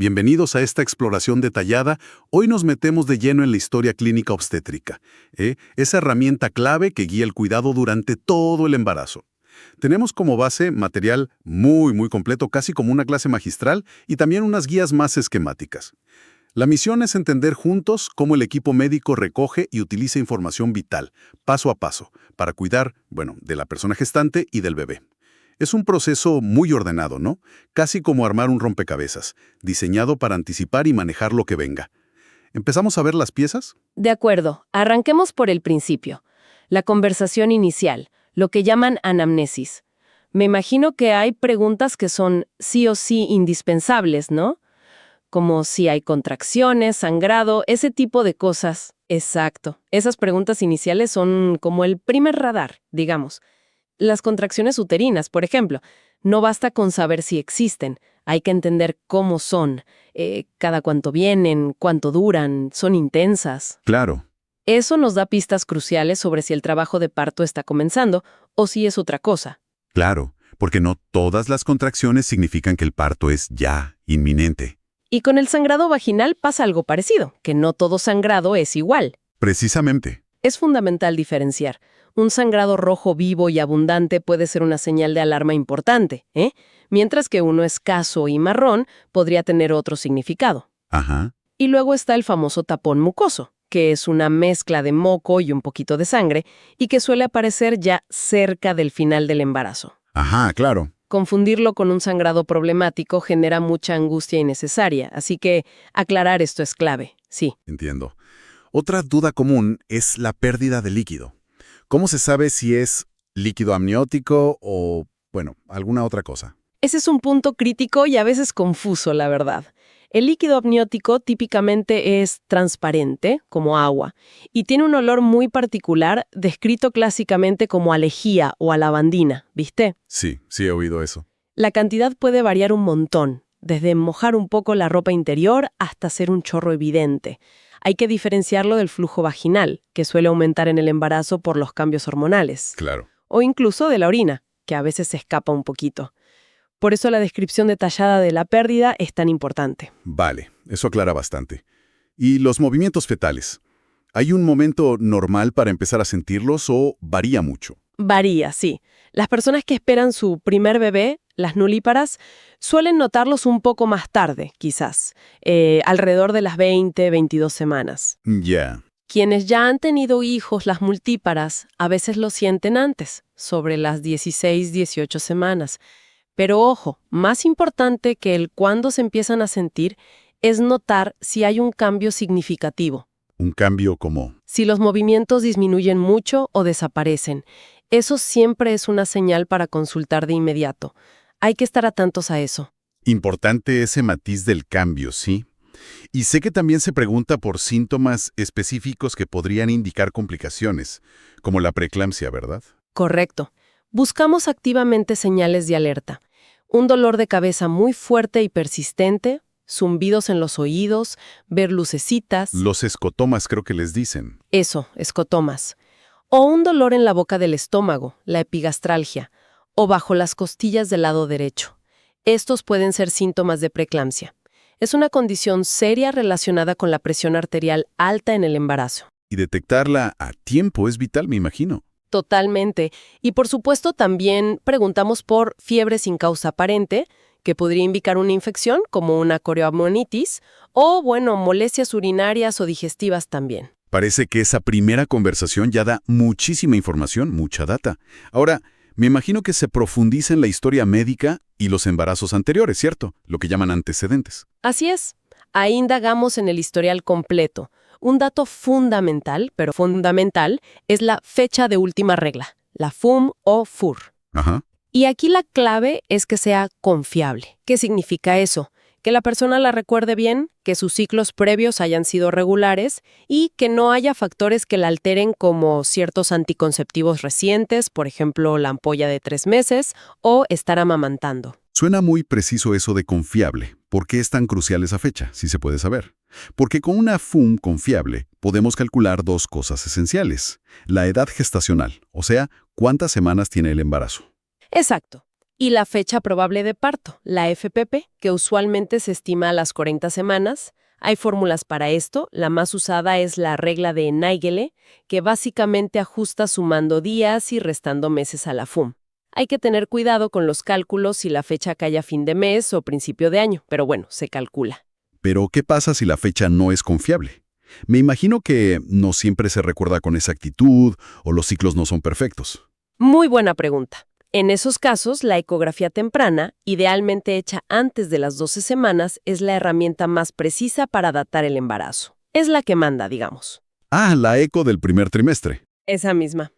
Bienvenidos a esta exploración detallada. Hoy nos metemos de lleno en la historia clínica obstétrica, esa herramienta clave que guía el cuidado durante todo el embarazo. Tenemos como base material muy completo, casi como una clase magistral, y también unas guías más esquemáticas. La misión es entender juntos cómo el equipo médico recoge y utiliza información vital, paso a paso, para cuidar, de la persona gestante y del bebé. Es un proceso muy ordenado, ¿no? Casi como armar un rompecabezas, diseñado para anticipar y manejar lo que venga. ¿Empezamos a ver las piezas? De acuerdo, arranquemos por el principio. La conversación inicial, lo que llaman anamnesis. Me imagino que hay preguntas que son sí o sí indispensables, ¿no? Como si hay contracciones, sangrado, ese tipo de cosas. Exacto. Esas preguntas iniciales son como el primer radar, digamos. Las contracciones uterinas, por ejemplo, no basta con saber si existen, hay que entender cómo son, cada cuánto vienen, cuánto duran, son intensas. Claro. Eso nos da pistas cruciales sobre si el trabajo de parto está comenzando o si es otra cosa. Claro, porque no todas las contracciones significan que el parto es ya inminente. Y con el sangrado vaginal pasa algo parecido, que no todo sangrado es igual. Precisamente. Es fundamental diferenciar. Un sangrado rojo vivo y abundante puede ser una señal de alarma importante, mientras que uno escaso y marrón podría tener otro significado. Ajá. Y luego está el famoso tapón mucoso, que es una mezcla de moco y un poquito de sangre, y que suele aparecer ya cerca del final del embarazo. Ajá, claro. Confundirlo con un sangrado problemático genera mucha angustia innecesaria, así que aclarar esto es clave, sí. Entiendo. Otra duda común es la pérdida de líquido. ¿Cómo se sabe si es líquido amniótico o, alguna otra cosa? Ese es un punto crítico y a veces confuso, la verdad. El líquido amniótico típicamente es transparente, como agua, y tiene un olor muy particular, descrito clásicamente como a lejía o a lavandina, ¿viste? Sí he oído eso. La cantidad puede variar un montón, desde mojar un poco la ropa interior hasta ser un chorro evidente. Hay que diferenciarlo del flujo vaginal, que suele aumentar en el embarazo por los cambios hormonales. Claro. O incluso de la orina, que a veces se escapa un poquito. Por eso la descripción detallada de la pérdida es tan importante. Vale, eso aclara bastante. ¿Y los movimientos fetales? ¿Hay un momento normal para empezar a sentirlos o varía mucho? Varía, sí. Las personas que esperan su primer bebé, las nulíparas, suelen notarlos un poco más tarde, quizás, alrededor de las 20, 22 semanas. Ya. Quienes ya han tenido hijos, las multíparas, a veces lo sienten antes, sobre las 16, 18 semanas. Pero ojo, más importante que el cuándo se empiezan a sentir es notar si hay un cambio significativo. ¿Un cambio como? Si los movimientos disminuyen mucho o desaparecen. Eso siempre es una señal para consultar de inmediato. Hay que estar atentos a eso. Importante ese matiz del cambio, ¿sí? Y sé que también se pregunta por síntomas específicos que podrían indicar complicaciones, como la preeclampsia, ¿verdad? Correcto. Buscamos activamente señales de alerta. Un dolor de cabeza muy fuerte y persistente, zumbidos en los oídos, ver lucecitas. Los escotomas creo que les dicen. Eso, escotomas. O un dolor en la boca del estómago, la epigastralgia, o bajo las costillas del lado derecho. Estos pueden ser síntomas de preeclampsia. Es una condición seria relacionada con la presión arterial alta en el embarazo. Y detectarla a tiempo es vital, me imagino. Totalmente. Y por supuesto también preguntamos por fiebre sin causa aparente, que podría indicar una infección como una coreoamnionitis, o molestias urinarias o digestivas también. Parece que esa primera conversación ya da muchísima información, mucha data. Ahora, me imagino que se profundiza en la historia médica y los embarazos anteriores, ¿cierto? Lo que llaman antecedentes. Así es. Ahí indagamos en el historial completo. Un dato fundamental, pero fundamental, es la fecha de última regla, la FUM o FUR. Ajá. Y aquí la clave es que sea confiable. ¿Qué significa eso? Que la persona la recuerde bien, que sus ciclos previos hayan sido regulares y que no haya factores que la alteren como ciertos anticonceptivos recientes, por ejemplo, la ampolla de 3 meses o estar amamantando. Suena muy preciso eso de confiable. ¿Por qué es tan crucial esa fecha, si se puede saber? Porque con una FUM confiable podemos calcular dos cosas esenciales. La edad gestacional, o sea, cuántas semanas tiene el embarazo. Exacto. Y la fecha probable de parto, la FPP, que usualmente se estima a las 40 semanas. Hay fórmulas para esto. La más usada es la regla de Naegele, que básicamente ajusta sumando días y restando meses a la FUM. Hay que tener cuidado con los cálculos si la fecha cae a fin de mes o principio de año, pero bueno, se calcula. Pero, ¿qué pasa si la fecha no es confiable? Me imagino que no siempre se recuerda con exactitud o los ciclos no son perfectos. Muy buena pregunta. En esos casos, la ecografía temprana, idealmente hecha antes de las 12 semanas, es la herramienta más precisa para datar el embarazo. Es la que manda, digamos. Ah, la eco del primer trimestre. Esa misma.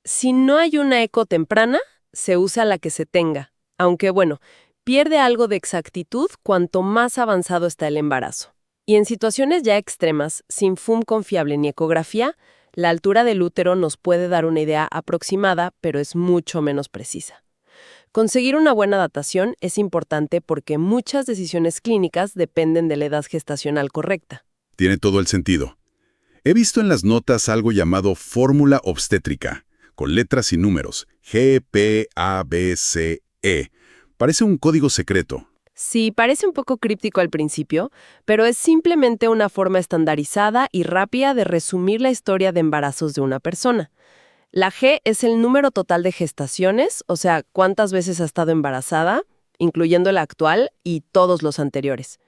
Si no hay una eco temprana, se usa la que se tenga. Aunque bueno, pierde algo de exactitud cuanto más avanzado está el embarazo. Y en situaciones ya extremas, sin FUM confiable ni ecografía, la altura del útero nos puede dar una idea aproximada, pero es mucho menos precisa. Conseguir una buena datación es importante porque muchas decisiones clínicas dependen de la edad gestacional correcta. Tiene todo el sentido. He visto en las notas algo llamado fórmula obstétrica, con letras y números, G, P, A, B, C, E. Parece un código secreto. Sí, parece un poco críptico al principio, pero es simplemente una forma estandarizada y rápida de resumir la historia de embarazos de una persona. La G es el número total de gestaciones, o sea, cuántas veces ha estado embarazada, incluyendo la actual y todos los anteriores.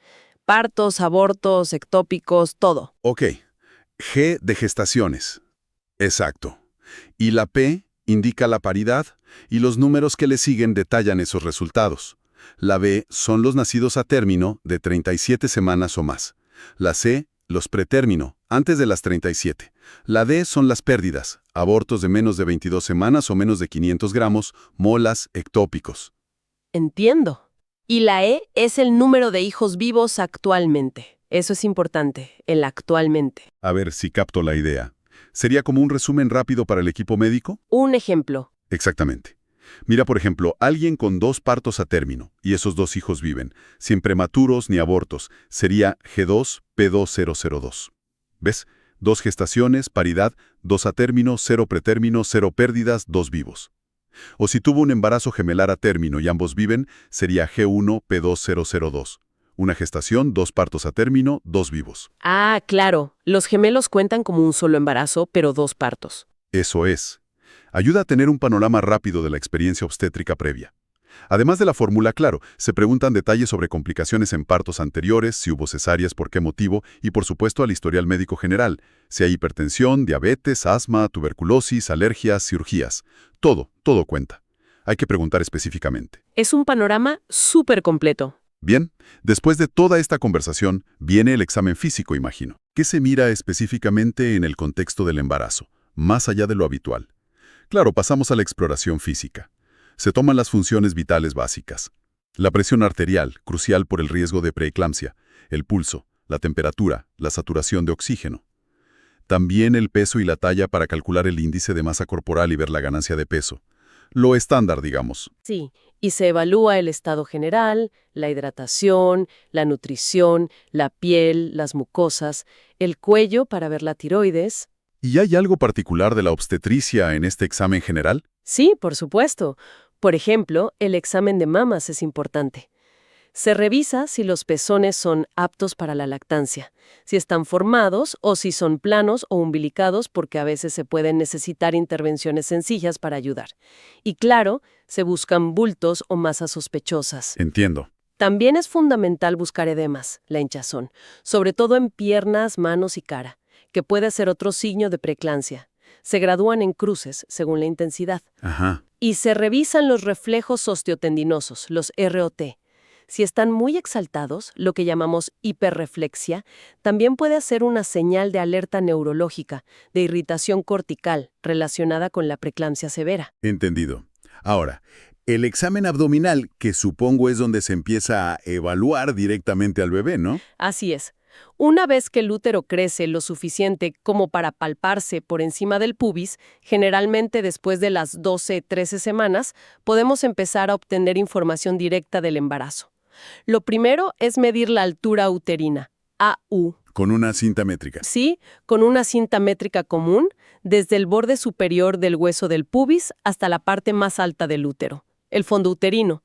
Partos, abortos, ectópicos, todo. Ok, G de gestaciones. Exacto. Y la P indica la paridad y los números que le siguen detallan esos resultados. La B son los nacidos a término de 37 semanas o más. La C, los pretérmino, antes de las 37. La D son las pérdidas, abortos de menos de 22 semanas o menos de 500 gramos, molas, ectópicos. Entiendo. Y la E es el número de hijos vivos actualmente. Eso es importante, el actualmente. A ver si capto la idea. ¿Sería como un resumen rápido para el equipo médico? Un ejemplo. Exactamente. Mira, por ejemplo, alguien con 2 partos a término, y esos 2 hijos viven, sin prematuros ni abortos, sería G2 P2002. ¿Ves? 2 gestaciones, paridad, 2 a término, 0 pretérmino, 0 pérdidas, 2 vivos. O si tuvo un embarazo gemelar a término y ambos viven, sería G1 P2002. Una gestación, 2 partos a término, 2 vivos. Ah, claro. Los gemelos cuentan como un solo embarazo, pero 2 partos. Eso es. Ayuda a tener un panorama rápido de la experiencia obstétrica previa. Además de la fórmula, claro, se preguntan detalles sobre complicaciones en partos anteriores, si hubo cesáreas, por qué motivo, y por supuesto al historial médico general, si hay hipertensión, diabetes, asma, tuberculosis, alergias, cirugías. Todo cuenta. Hay que preguntar específicamente. Es un panorama súper completo. Bien, después de toda esta conversación, viene el examen físico, imagino. ¿Qué se mira específicamente en el contexto del embarazo, más allá de lo habitual? Claro, pasamos a la exploración física. Se toman las funciones vitales básicas. La presión arterial, crucial por el riesgo de preeclampsia, el pulso, la temperatura, la saturación de oxígeno. También el peso y la talla para calcular el índice de masa corporal y ver la ganancia de peso. Lo estándar, digamos. Sí, y se evalúa el estado general, la hidratación, la nutrición, la piel, las mucosas, el cuello para ver la tiroides. ¿Y hay algo particular de la obstetricia en este examen general? Sí, por supuesto. Por ejemplo, el examen de mamas es importante. Se revisa si los pezones son aptos para la lactancia, si están formados o si son planos o umbilicados porque a veces se pueden necesitar intervenciones sencillas para ayudar. Y claro, se buscan bultos o masas sospechosas. Entiendo. También es fundamental buscar edemas, la hinchazón, sobre todo en piernas, manos y cara, que puede ser otro signo de preeclampsia. Se gradúan en cruces según la intensidad. Ajá. Y se revisan los reflejos osteotendinosos, los ROT. Si están muy exaltados, lo que llamamos hiperreflexia, también puede ser una señal de alerta neurológica, de irritación cortical, relacionada con la preeclampsia severa. Entendido. Ahora, el examen abdominal, que supongo es donde se empieza a evaluar directamente al bebé, ¿no? Así es. Una vez que el útero crece lo suficiente como para palparse por encima del pubis, generalmente después de las 12-13 semanas, podemos empezar a obtener información directa del embarazo. Lo primero es medir la altura uterina, AU. Con una cinta métrica. Sí, con una cinta métrica común, desde el borde superior del hueso del pubis hasta la parte más alta del útero. el fondo uterino.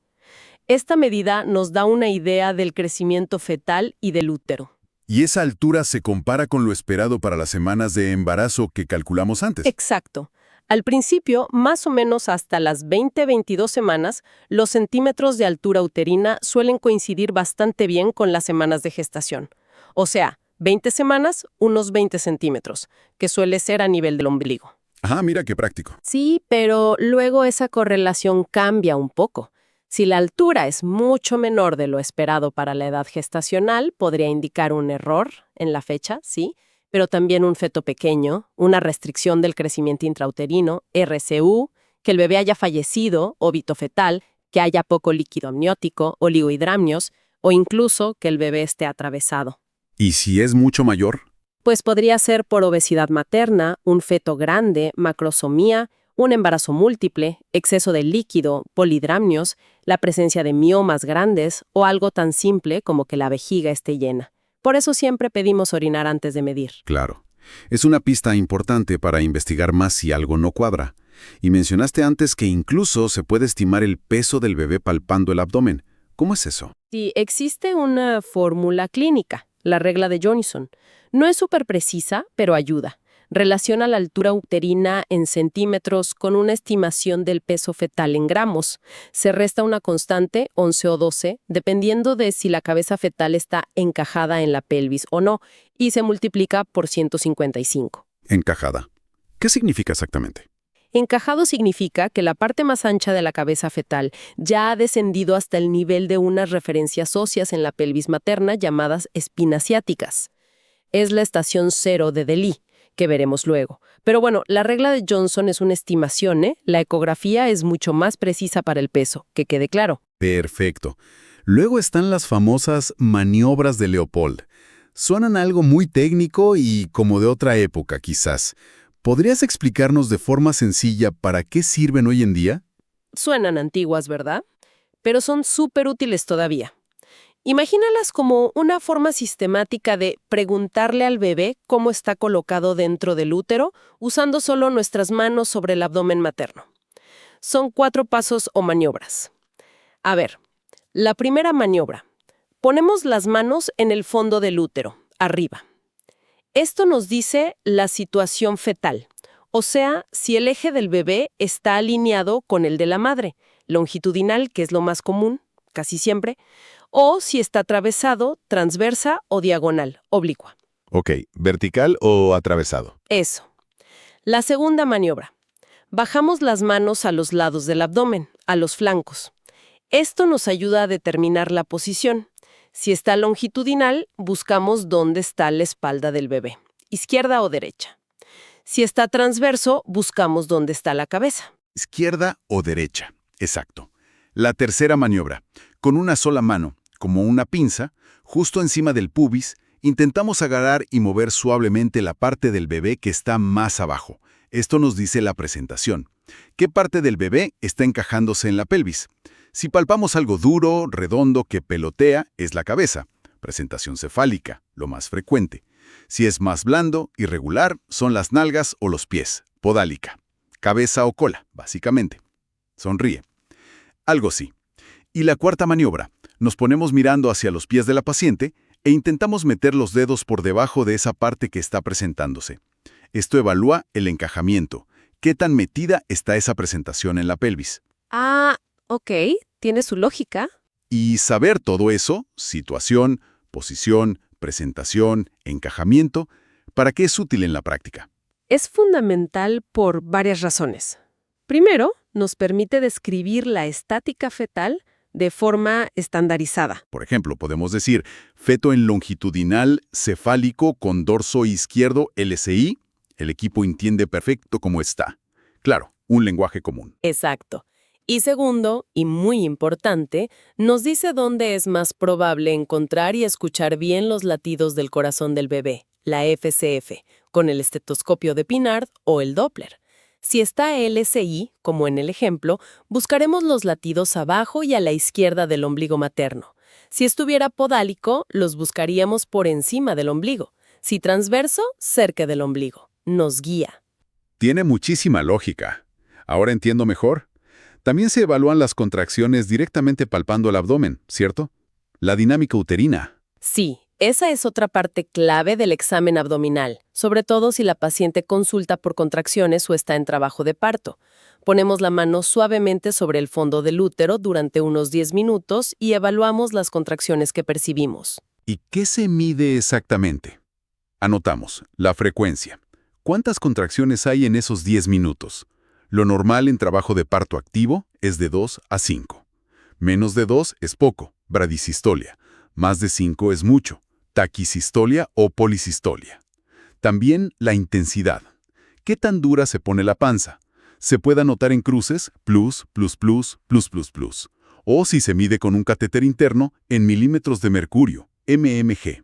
Esta medida nos da una idea del crecimiento fetal y del útero. ¿Y esa altura se compara con lo esperado para las semanas de embarazo que calculamos antes? Exacto. Al principio, más o menos hasta las 20-22 semanas, los centímetros de altura uterina suelen coincidir bastante bien con las semanas de gestación. O sea, 20 semanas, unos 20 centímetros, que suele ser a nivel del ombligo. Ah, mira qué práctico. Sí, pero luego esa correlación cambia un poco. Si la altura es mucho menor de lo esperado para la edad gestacional, podría indicar un error en la fecha, sí, pero también un feto pequeño, una restricción del crecimiento intrauterino, RCU, que el bebé haya fallecido, óbito fetal, que haya poco líquido amniótico, oligohidramnios, o incluso que el bebé esté atravesado. ¿Y si es mucho mayor? Pues podría ser por obesidad materna, un feto grande, macrosomía, un embarazo múltiple, exceso de líquido, polidramnios, la presencia de miomas grandes o algo tan simple como que la vejiga esté llena. Por eso siempre pedimos orinar antes de medir. Claro. Es una pista importante para investigar más si algo no cuadra. Y mencionaste antes que incluso se puede estimar el peso del bebé palpando el abdomen. ¿Cómo es eso? Sí, existe una fórmula clínica, la regla de Johnson. No es súper precisa, pero ayuda. Relaciona la altura uterina en centímetros con una estimación del peso fetal en gramos. Se resta una constante, 11 o 12, dependiendo de si la cabeza fetal está encajada en la pelvis o no, y se multiplica por 155. Encajada. ¿Qué significa exactamente? Encajado significa que la parte más ancha de la cabeza fetal ya ha descendido hasta el nivel de unas referencias óseas en la pelvis materna llamadas espinas ciáticas. Es la estación 0 de Delis, que veremos luego. Pero bueno, la regla de Johnson es una estimación, ¿eh? La ecografía es mucho más precisa para el peso, que quede claro. Perfecto. Luego están las famosas maniobras de Leopold. Suenan a algo muy técnico y como de otra época, quizás. ¿Podrías explicarnos de forma sencilla para qué sirven hoy en día? Suenan antiguas, ¿verdad? Pero son súper útiles todavía. Imagínalas como una forma sistemática de preguntarle al bebé cómo está colocado dentro del útero usando solo nuestras manos sobre el abdomen materno. Son 4 pasos o maniobras. A ver, la primera maniobra. Ponemos las manos en el fondo del útero, arriba. Esto nos dice la situación fetal, o sea, si el eje del bebé está alineado con el de la madre, longitudinal, que es lo más común, casi siempre, o si está atravesado, transversa o diagonal, oblicua. Ok, ¿vertical o atravesado? Eso. La segunda maniobra. Bajamos las manos a los lados del abdomen, a los flancos. Esto nos ayuda a determinar la posición. Si está longitudinal, buscamos dónde está la espalda del bebé, izquierda o derecha. Si está transverso, buscamos dónde está la cabeza. Izquierda o derecha. Exacto. La tercera maniobra. Con una sola mano, como una pinza, justo encima del pubis, intentamos agarrar y mover suavemente la parte del bebé que está más abajo. Esto nos dice la presentación. ¿Qué parte del bebé está encajándose en la pelvis? Si palpamos algo duro, redondo, que pelotea, es la cabeza. Presentación cefálica, lo más frecuente. Si es más blando, irregular, son las nalgas o los pies. Podálica. Cabeza o cola, básicamente. Sonríe. Algo sí. Y la cuarta maniobra. Nos ponemos mirando hacia los pies de la paciente e intentamos meter los dedos por debajo de esa parte que está presentándose. Esto evalúa el encajamiento. ¿Qué tan metida está esa presentación en la pelvis? Ah, ok, tiene su lógica. Y saber todo eso, situación, posición, presentación, encajamiento, ¿para qué es útil en la práctica? Es fundamental por varias razones. Primero, nos permite describir la estática fetal de forma estandarizada. Por ejemplo, podemos decir feto en longitudinal cefálico con dorso izquierdo LCI. El equipo entiende perfecto cómo está. Claro, un lenguaje común. Exacto. Y segundo, y muy importante, nos dice dónde es más probable encontrar y escuchar bien los latidos del corazón del bebé, la FCF, con el estetoscopio de Pinard o el Doppler. Si está LCI, como en el ejemplo, buscaremos los latidos abajo y a la izquierda del ombligo materno. Si estuviera podálico, los buscaríamos por encima del ombligo. Si transverso, cerca del ombligo. Nos guía. Tiene muchísima lógica. Ahora entiendo mejor. También se evalúan las contracciones directamente palpando el abdomen, ¿cierto? La dinámica uterina. Sí, esa es otra parte clave del examen abdominal, sobre todo si la paciente consulta por contracciones o está en trabajo de parto. Ponemos la mano suavemente sobre el fondo del útero durante unos 10 minutos y evaluamos las contracciones que percibimos. ¿Y qué se mide exactamente? Anotamos, la frecuencia. ¿Cuántas contracciones hay en esos 10 minutos? Lo normal en trabajo de parto activo es de 2 a 5. Menos de 2 es poco, bradisistolia. Más de 5 es mucho, taquisistolia o polisistolia. También la intensidad. ¿Qué tan dura se pone la panza? Se puede anotar en cruces plus, plus, plus, plus, plus, plus. O si se mide con un catéter interno en milímetros de mercurio, mmg.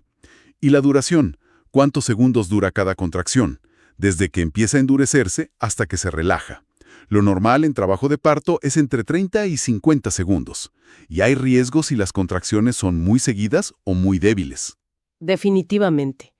Y la duración. ¿Cuántos segundos dura cada contracción? Desde que empieza a endurecerse hasta que se relaja. Lo normal en trabajo de parto es entre 30 y 50 segundos. Y hay riesgos si las contracciones son muy seguidas o muy débiles. Definitivamente.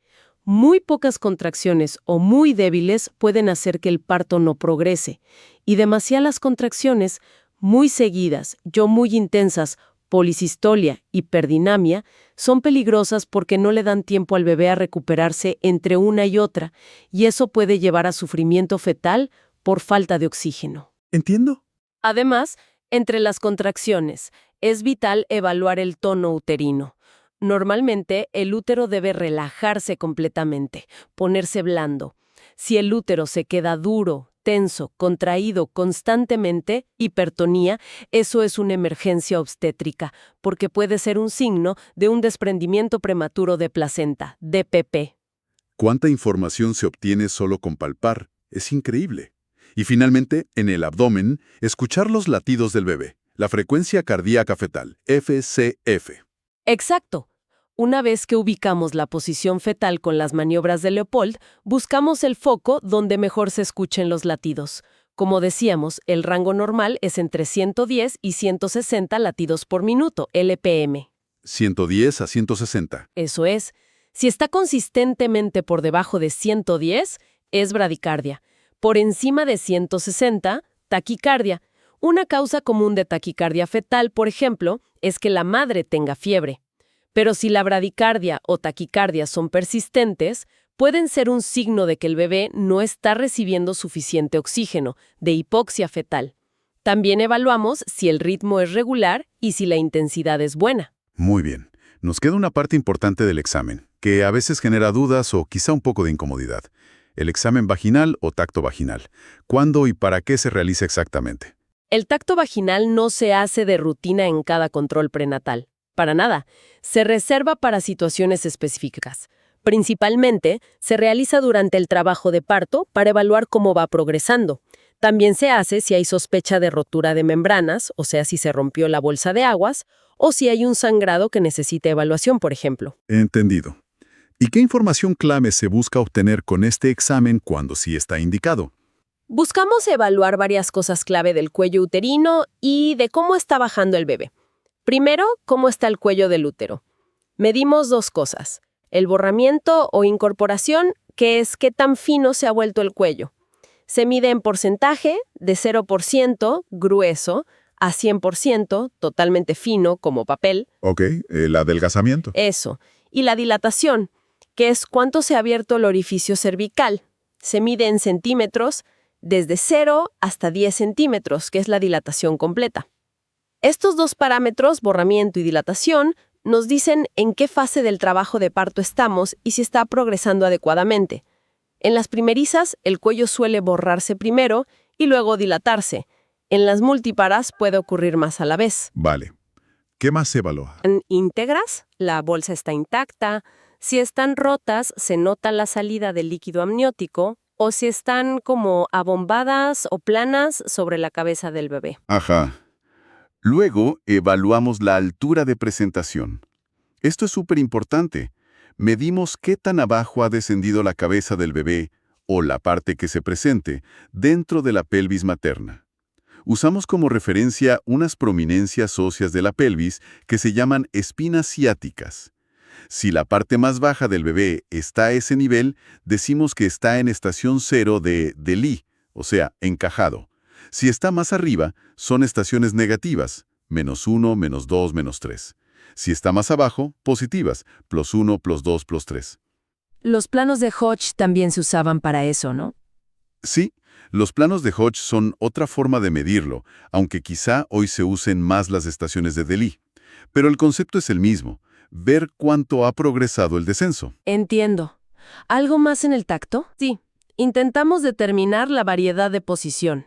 Muy pocas contracciones o muy débiles pueden hacer que el parto no progrese, y demasiadas contracciones, muy seguidas, muy intensas, polisistolia, hiperdinamia, son peligrosas porque no le dan tiempo al bebé a recuperarse entre una y otra, y eso puede llevar a sufrimiento fetal por falta de oxígeno. ¿Entiendo? Además, entre las contracciones, es vital evaluar el tono uterino. Normalmente, el útero debe relajarse completamente, ponerse blando. Si el útero se queda duro, tenso, contraído constantemente, hipertonía, eso es una emergencia obstétrica, porque puede ser un signo de un desprendimiento prematuro de placenta, DPP. ¿Cuánta información se obtiene solo con palpar? Es increíble. Y finalmente, en el abdomen, escuchar los latidos del bebé, la frecuencia cardíaca fetal, FCF. Exacto. Una vez que ubicamos la posición fetal con las maniobras de Leopold, buscamos el foco donde mejor se escuchen los latidos. Como decíamos, el rango normal es entre 110 y 160 latidos por minuto, LPM. 110 a 160. Eso es. Si está consistentemente por debajo de 110, es bradicardia. Por encima de 160, taquicardia. Una causa común de taquicardia fetal, por ejemplo, es que la madre tenga fiebre. Pero si la bradicardia o taquicardia son persistentes, pueden ser un signo de que el bebé no está recibiendo suficiente oxígeno, de hipoxia fetal. También evaluamos si el ritmo es regular y si la intensidad es buena. Muy bien. Nos queda una parte importante del examen, que a veces genera dudas o quizá un poco de incomodidad. El examen vaginal o tacto vaginal. ¿Cuándo y para qué se realiza exactamente? El tacto vaginal no se hace de rutina en cada control prenatal. Para nada. Se reserva para situaciones específicas. Principalmente, se realiza durante el trabajo de parto para evaluar cómo va progresando. También se hace si hay sospecha de rotura de membranas, o sea, si se rompió la bolsa de aguas, o si hay un sangrado que necesita evaluación, por ejemplo. Entendido. ¿Y qué información clave se busca obtener con este examen cuando sí está indicado? Buscamos evaluar varias cosas clave del cuello uterino y de cómo está bajando el bebé. Primero, cómo está el cuello del útero. Medimos dos cosas. El borramiento o incorporación, que es qué tan fino se ha vuelto el cuello. Se mide en porcentaje, de 0%, grueso, a 100%, totalmente fino, como papel. Ok, el adelgazamiento. Eso. Y la dilatación, que es cuánto se ha abierto el orificio cervical. Se mide en centímetros, desde 0 hasta 10 centímetros, que es la dilatación completa. Estos dos parámetros, borramiento y dilatación, nos dicen en qué fase del trabajo de parto estamos y si está progresando adecuadamente. En las primerizas, el cuello suele borrarse primero y luego dilatarse. En las multíparas puede ocurrir más a la vez. Vale. ¿Qué más se evalúa? En íntegras, la bolsa está intacta. Si están rotas, se nota la salida del líquido amniótico, o si están como abombadas o planas sobre la cabeza del bebé. Ajá. Luego, evaluamos la altura de presentación. Esto es súper importante. Medimos qué tan abajo ha descendido la cabeza del bebé, o la parte que se presente, dentro de la pelvis materna. Usamos como referencia unas prominencias óseas de la pelvis que se llaman espinas ciáticas. Si la parte más baja del bebé está a ese nivel, decimos que está en estación 0 de Lee, o sea, encajado. Si está más arriba, son estaciones negativas, -1, -2, -3. Si está más abajo, positivas, +1, +2, +3. Los planos de Hodge también se usaban para eso, ¿no? Sí, los planos de Hodge son otra forma de medirlo, aunque quizá hoy se usen más las estaciones de Delis. Pero el concepto es el mismo, ver cuánto ha progresado el descenso. Entiendo. ¿Algo más en el tacto? Sí. Intentamos determinar la variedad de posición.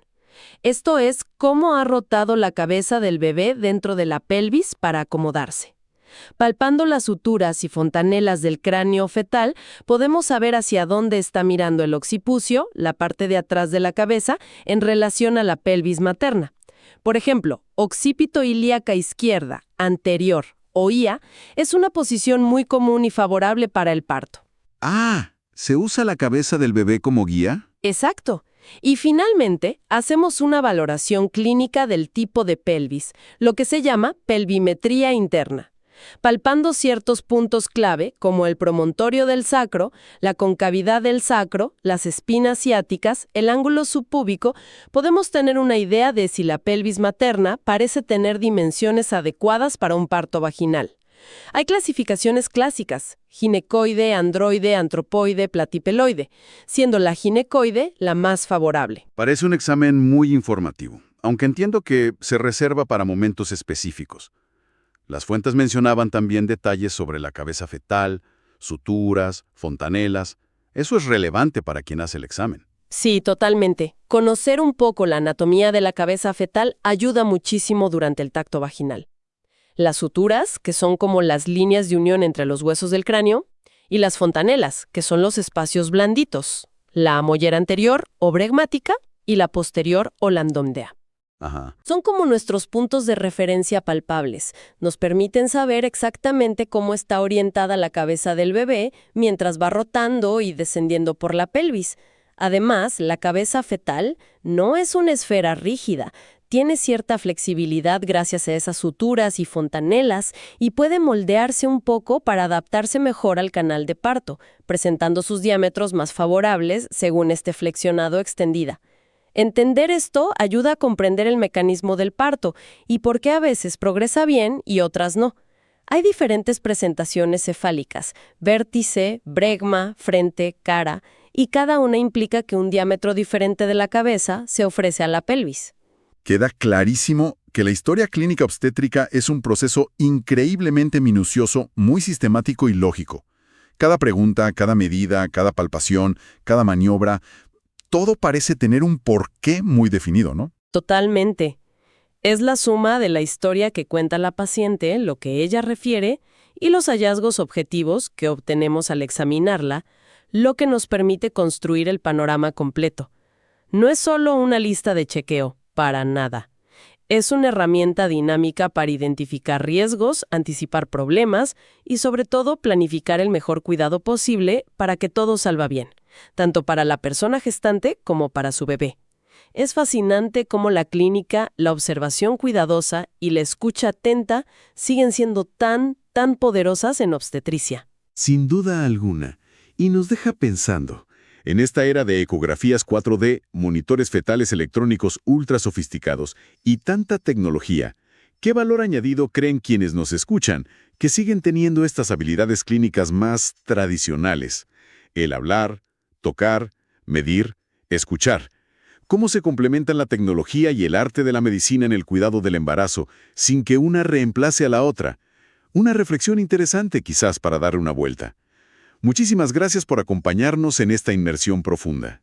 Esto es, cómo ha rotado la cabeza del bebé dentro de la pelvis para acomodarse. Palpando las suturas y fontanelas del cráneo fetal, podemos saber hacia dónde está mirando el occipucio, la parte de atrás de la cabeza, en relación a la pelvis materna. Por ejemplo, occipito ilíaca izquierda, anterior, o IA, es una posición muy común y favorable para el parto. Ah, ¿se usa la cabeza del bebé como guía? Exacto. Y finalmente, hacemos una valoración clínica del tipo de pelvis, lo que se llama pelvimetría interna. Palpando ciertos puntos clave, como el promontorio del sacro, la concavidad del sacro, las espinas ciáticas, el ángulo subpúbico, podemos tener una idea de si la pelvis materna parece tener dimensiones adecuadas para un parto vaginal. Hay clasificaciones clásicas: ginecoide, androide, antropoide, platipeloide, siendo la ginecoide la más favorable. Parece un examen muy informativo, aunque entiendo que se reserva para momentos específicos. Las fuentes mencionaban también detalles sobre la cabeza fetal, suturas, fontanelas. Eso es relevante para quien hace el examen. Sí, totalmente. Conocer un poco la anatomía de la cabeza fetal ayuda muchísimo durante el tacto vaginal. Las suturas, que son como las líneas de unión entre los huesos del cráneo, y las fontanelas, que son los espacios blanditos, la mollera anterior o bregmática y la posterior o landomdea. Ajá. Son como nuestros puntos de referencia palpables. Nos permiten saber exactamente cómo está orientada la cabeza del bebé mientras va rotando y descendiendo por la pelvis. Además, la cabeza fetal no es una esfera rígida. Tiene cierta flexibilidad gracias a esas suturas y fontanelas y puede moldearse un poco para adaptarse mejor al canal de parto, presentando sus diámetros más favorables según esté flexionado o extendida. Entender esto ayuda a comprender el mecanismo del parto y por qué a veces progresa bien y otras no. Hay diferentes presentaciones cefálicas: vértice, bregma, frente, cara, y cada una implica que un diámetro diferente de la cabeza se ofrece a la pelvis. Queda clarísimo que la historia clínica obstétrica es un proceso increíblemente minucioso, muy sistemático y lógico. Cada pregunta, cada medida, cada palpación, cada maniobra, todo parece tener un porqué muy definido, ¿no? Totalmente. Es la suma de la historia que cuenta la paciente, lo que ella refiere, y los hallazgos objetivos que obtenemos al examinarla, lo que nos permite construir el panorama completo. No es solo una lista de chequeo, para nada. Es una herramienta dinámica para identificar riesgos, anticipar problemas y, sobre todo, planificar el mejor cuidado posible para que todo salga bien, tanto para la persona gestante como para su bebé. Es fascinante cómo la clínica, la observación cuidadosa y la escucha atenta siguen siendo tan poderosas en obstetricia. Sin duda alguna. Y nos deja pensando. En esta era de ecografías 4D, monitores fetales electrónicos ultra sofisticados y tanta tecnología, ¿qué valor añadido creen quienes nos escuchan que siguen teniendo estas habilidades clínicas más tradicionales? El hablar, tocar, medir, escuchar. ¿Cómo se complementan la tecnología y el arte de la medicina en el cuidado del embarazo sin que una reemplace a la otra? Una reflexión interesante quizás para darle una vuelta. Muchísimas gracias por acompañarnos en esta inmersión profunda.